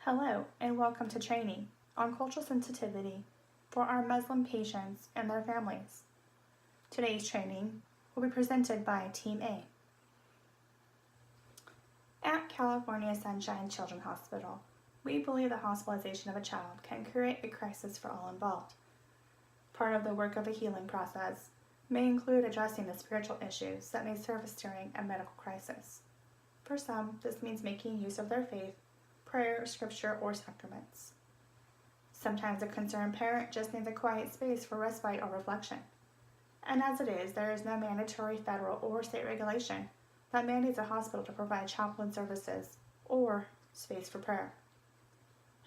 Hello and welcome to training on cultural sensitivity for our Muslim patients and their families. Today's training will be presented by Team A. At California Sunshine Children's Hospital, we believe the hospitalization of a child can create a crisis for all involved. Part of the work of a healing process may include addressing the spiritual issues that may surface during a medical crisis. For some, this means making use of their faith, prayer, scripture, or sacraments. Sometimes a concerned parent just needs a quiet space for respite or reflection. And as it is, there is no mandatory federal or state regulation that mandates a hospital to provide chaplain services or space for prayer.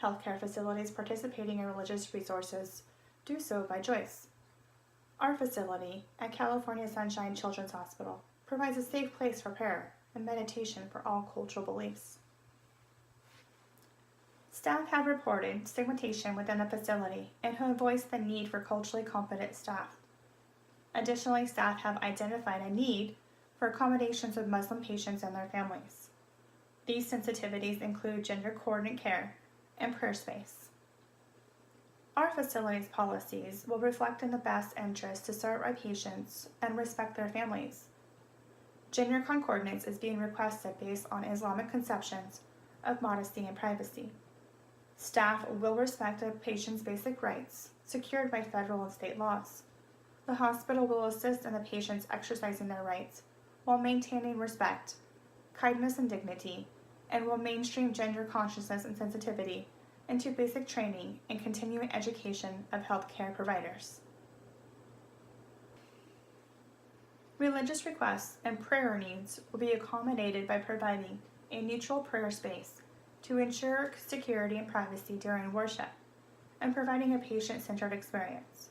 Healthcare facilities participating in religious resources do so by choice. Our facility at California Sunshine Children's Hospital provides a safe place for prayer and meditation for all cultural beliefs. Staff have reported stigmatization within the facility and have voiced the need for culturally competent staff. Additionally, staff have identified a need for accommodations of Muslim patients and their families. These sensitivities include gender coordinate care and prayer space. Our facility's policies will reflect in the best interest to serve our patients and respect their families. Gender concordance is being requested based on Islamic conceptions of modesty and privacy. Staff will respect a patient's basic rights, secured by federal and state laws. The hospital will assist in the patients exercising their rights while maintaining respect, kindness, and dignity, and will mainstream gender consciousness and sensitivity into basic training and continuing education of healthcare providers. Religious requests and prayer needs will be accommodated by providing a neutral prayer space to ensure security and privacy during worship, and providing a patient-centered experience.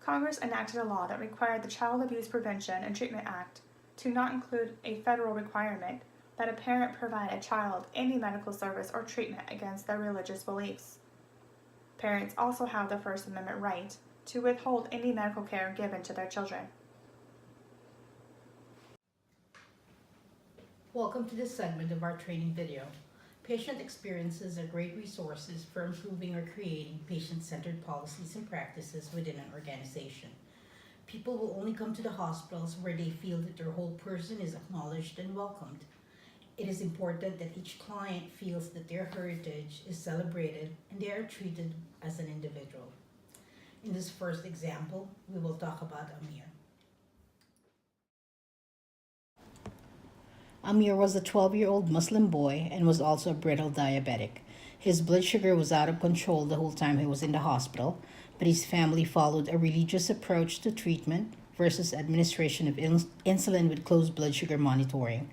Congress enacted a law that required the Child Abuse Prevention and Treatment Act to not include a federal requirement that a parent provide a child any medical service or treatment against their religious beliefs. Parents also have the First Amendment right to withhold any medical care given to their children. Welcome to this segment of our training video. Patient experiences are great resources for improving or creating patient-centered policies and practices within an organization. People will only come to the hospitals where they feel that their whole person is acknowledged and welcomed. It is important that each client feels that their heritage is celebrated and they are treated as an individual. In this first example, we will talk about Amir. Amir was a 12-year-old Muslim boy and was also a brittle diabetic. His blood sugar was out of control the whole time he was in the hospital, but his family followed a religious approach to treatment versus administration of insulin with close blood sugar monitoring.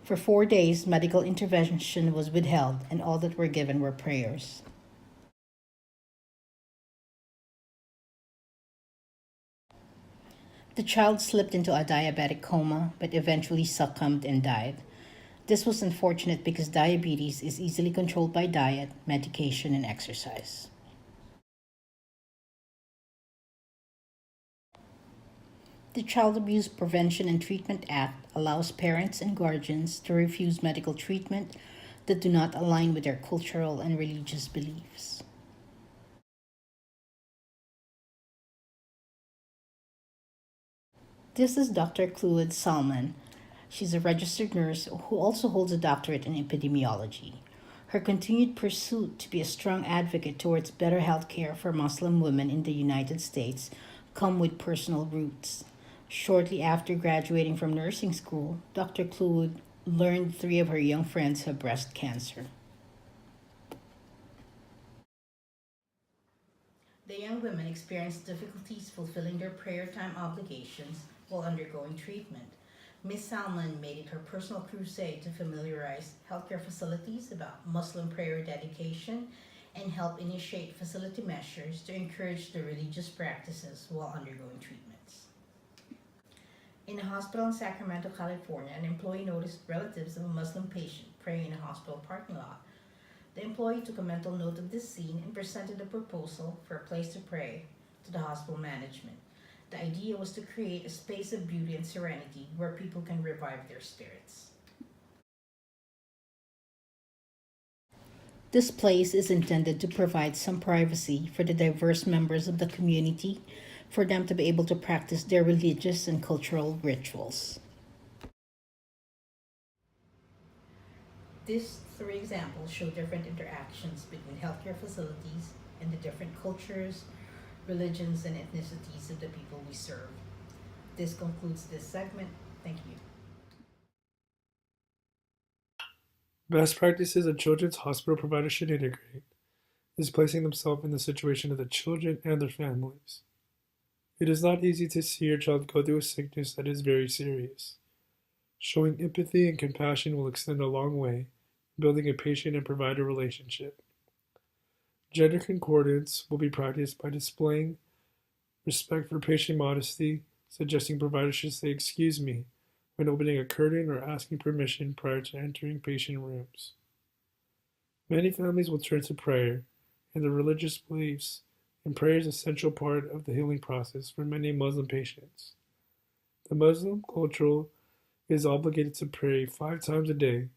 For 4 days, medical intervention was withheld, and all that were given were prayers. The child slipped into a diabetic coma, but eventually succumbed and died. This was unfortunate because diabetes is easily controlled by diet, medication, and exercise. The Child Abuse Prevention and Treatment Act allows parents and guardians to refuse medical treatment that do not align with their cultural and religious beliefs. This is Dr. Clued Salman. She's a registered nurse who also holds a doctorate in epidemiology. Her continued pursuit to be a strong advocate towards better health care for Muslim women in the United States come with personal roots. Shortly after graduating from nursing school, Dr. Clued learned 3 of her young friends have breast cancer. The young women experienced difficulties fulfilling their prayer time obligations while undergoing treatment. Ms. Salman made it her personal crusade to familiarize healthcare facilities about Muslim prayer dedication and help initiate facility measures to encourage the religious practices while undergoing treatments. In a hospital in Sacramento, California, an employee noticed relatives of a Muslim patient praying in a hospital parking lot. The employee took a mental note of this scene and presented a proposal for a place to pray to the hospital management. The idea was to create a space of beauty and serenity where people can revive their spirits. This place is intended to provide some privacy for the diverse members of the community for them to be able to practice their religious and cultural rituals. These three examples show different interactions between healthcare facilities and the different cultures, religions, and ethnicities of the people we serve. This concludes this segment. Thank you. Best practices a children's hospital provider should integrate is placing themselves in the situation of the children and their families. It is not easy to see your child go through a sickness that is very serious. Showing empathy and compassion will extend a long way in building a patient and provider relationship. Gender concordance will be practiced by displaying respect for patient modesty, suggesting providers should say "excuse me" when opening a curtain or asking permission prior to entering patient rooms. Many families will turn to prayer and their religious beliefs, and prayer is an essential part of the healing process for many Muslim patients. The Muslim culture is obligated to pray 5 times a day,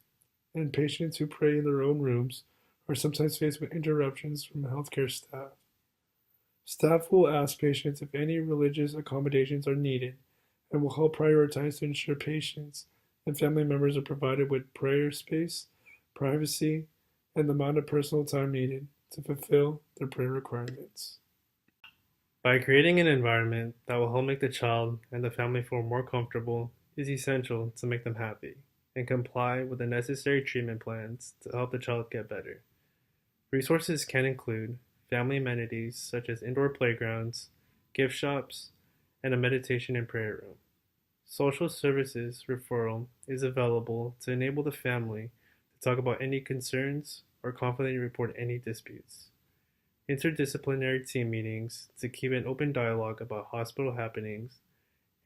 and patients who pray in their own rooms are sometimes faced with interruptions from healthcare staff. Staff will ask patients if any religious accommodations are needed and will help prioritize to ensure patients and family members are provided with prayer space, privacy, and the amount of personal time needed to fulfill their prayer requirements. By creating an environment that will help make the child and the family feel more comfortable is essential to make them happy and comply with the necessary treatment plans to help the child get better. Resources can include family amenities such as indoor playgrounds, gift shops, and a meditation and prayer room. Social services referral is available to enable the family to talk about any concerns or confidently report any disputes. Interdisciplinary team meetings to keep an open dialogue about hospital happenings,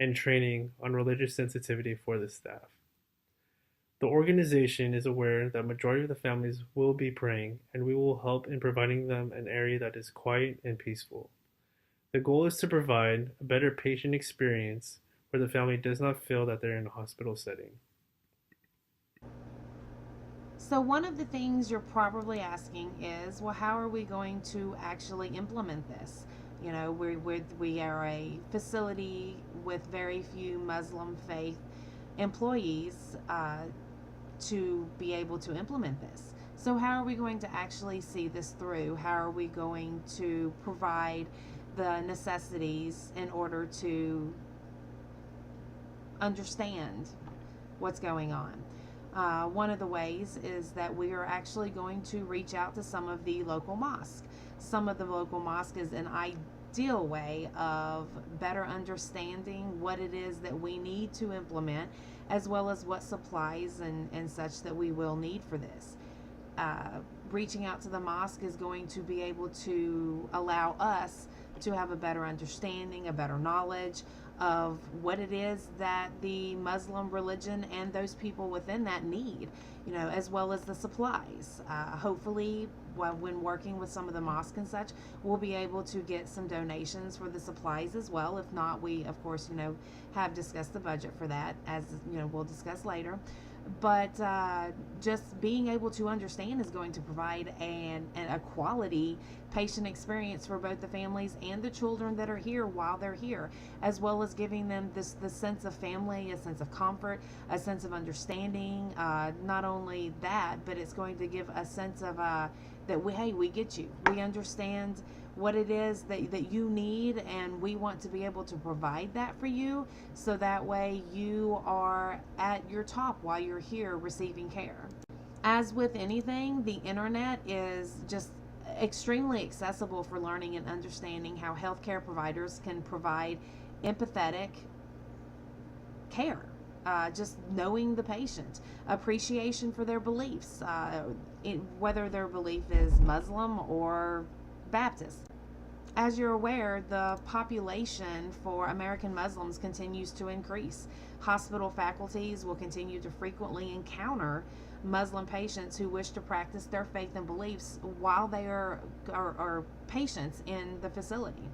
and training on religious sensitivity for the staff. The organization is aware that majority of the families will be praying, and we will help in providing them an area that is quiet and peaceful. The goal is to provide a better patient experience where the family does not feel that they're in a hospital setting. So one of the things you're probably asking is, well, how are we going to actually implement this? You know, we are a facility with very few Muslim faith employees to be able to implement this. So how are we going to actually see this through? How are we going to provide the necessities in order to understand what's going on? One of the ways is that we are actually going to reach out to some of the local mosques. Some of the local mosques is an ideal way of better understanding what it is that we need to implement, as well as what supplies and such that we will need for this. Reaching out to the mosque is going to be able to allow us to have a better understanding, a better knowledge of what it is that the Muslim religion and those people within that need, you know, as well as the supplies. Hopefully, when working with some of the mosques and such, we'll be able to get some donations for the supplies as well. If not, we, of course, you know, have discussed the budget for that, as, you know, we'll discuss later. But just being able to understand is going to provide a quality patient experience for both the families and the children that are here while they're here, as well as giving them the sense of family, a sense of comfort, a sense of understanding. Not only that, but it's going to give a sense of that we get you, we understand what it is that you need, and we want to be able to provide that for you, so that way you are at your top while you're here receiving care. As with anything, the internet is just extremely accessible for learning and understanding how healthcare providers can provide empathetic care. Just knowing the patient, appreciation for their beliefs, whether their belief is Muslim or Baptist. As you're aware, the population for American Muslims continues to increase. Hospital faculties will continue to frequently encounter Muslim patients who wish to practice their faith and beliefs while they are patients in the facility.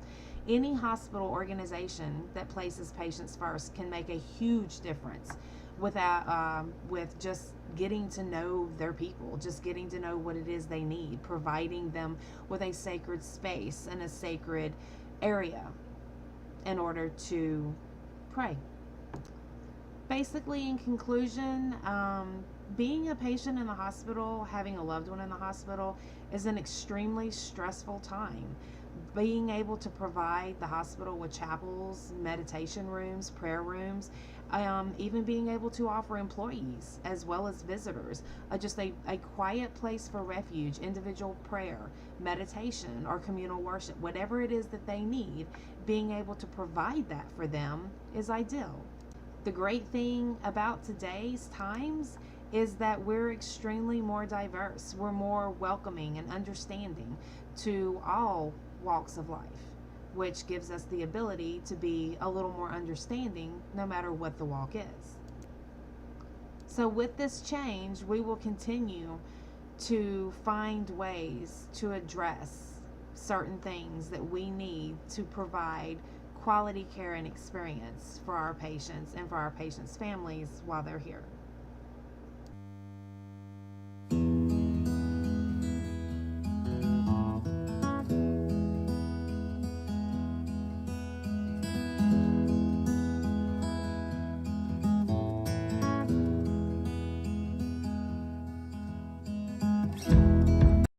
Any hospital organization that places patients first can make a huge difference with just getting to know their people, just getting to know what it is they need, providing them with a sacred space and a sacred area in order to pray. Basically, in conclusion, being a patient in the hospital, having a loved one in the hospital, is an extremely stressful time. Being able to provide the hospital with chapels, meditation rooms, prayer rooms, even being able to offer employees as well as visitors just a quiet place for refuge, individual prayer, meditation, or communal worship, whatever it is that they need, being able to provide that for them is ideal. The great thing about today's times is that we're extremely more diverse. We're more welcoming and understanding to all walks of life, which gives us the ability to be a little more understanding no matter what the walk is. So with this change, we will continue to find ways to address certain things that we need to provide quality care and experience for our patients and for our patients' families while they're here.